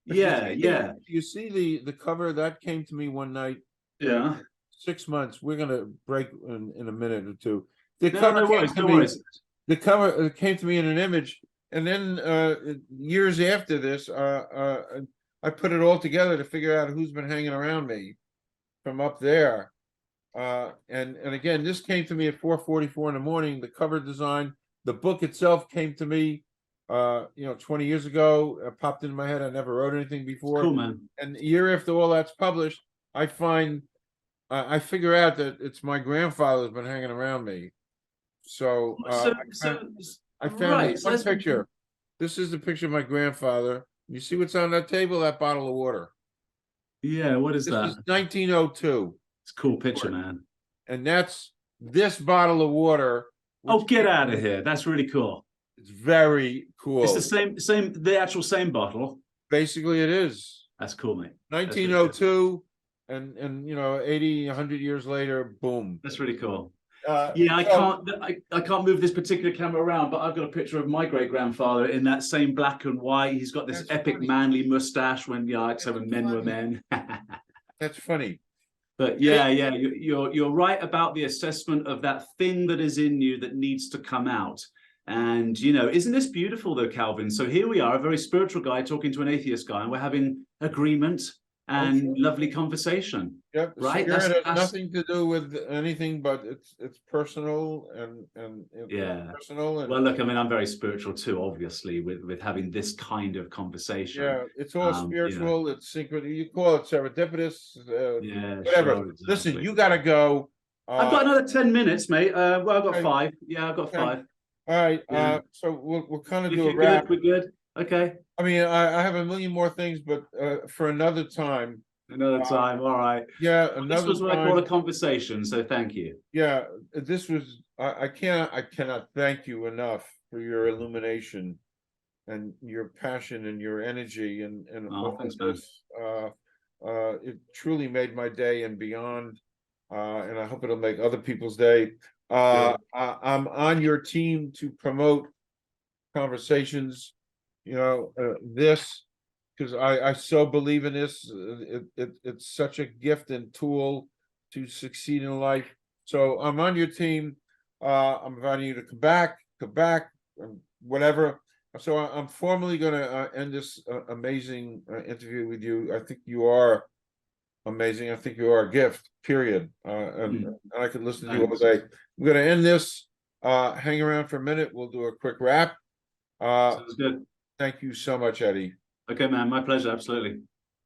If Yeah, you see yeah, You see the cover that came to me one night. yeah. 6 months. We're gonna break in a minute or two. The No, cover no came worries, to no me. worries. The cover came to me in an image, and then years after this, I put it all together to figure out who's been hanging around me from up there. And again, this came to me at 4:44 in the morning. The cover design, the book itself came to me, 20 years ago. It popped into my head. I never wrote anything before. Cool, man. And a year after all that's published, I figure out that it's my grandfather's been hanging around me. So I found right. this one picture. This is the picture of my grandfather. You see what's on that table? That bottle of water. Yeah, what is This that? is 1902. It's a cool picture, man. And that's this bottle of water. Oh, get out of here. That's really cool. It's very cool. It's the actual same bottle. Basically, it is. That's cool, mate. 1902, and 80, 100 years later, boom. That's really cool. Yeah, I can't move this particular camera around, but I've got a picture of my great grandfather in that same black and white. He's got this epic manly mustache when men were men. That's funny. But yeah, you're right about the assessment of that thing that is in you that needs to come out. And isn't this beautiful though, Calvin? So here we are, a very spiritual guy talking to an atheist guy, and we're having agreement and lovely conversation. Yep. Right. Spirit has nothing to do with anything, but it's personal and personal. And, well, look, I mean, I'm very spiritual too, obviously, with having this kind of conversation. Yeah, it's all spiritual. It's synchrony. You call it serendipitous. Whatever. Sure, exactly. Listen, you got to go. I've got another 10 minutes, mate. Well, I've got 5. Yeah, I've got 5. All right. Yeah. So we'll kind of If do a you're wrap. good, we're good. Okay. I mean, I have a million more things, but for another time. Another time. All right. Yeah, this was what I call a conversation. So thank you. Yeah, this was. I cannot thank you enough for your illumination, and your passion and your energy and all thanks, this. It truly made my day and beyond, and I hope it'll make other people's day. I'm on your team to promote conversations. This. Because I so believe in this. It's such a gift and tool to succeed in life. So I'm on your team. I'm inviting you to come back, whatever. So I'm formally going to end this amazing interview with you. I think you are amazing. I think you are a gift, period. And I could listen to you all day. I'm going to end this. Hang around for a minute. We'll do a quick wrap. Sounds good. Thank you so much, Eddie. Okay, man. My pleasure. Absolutely.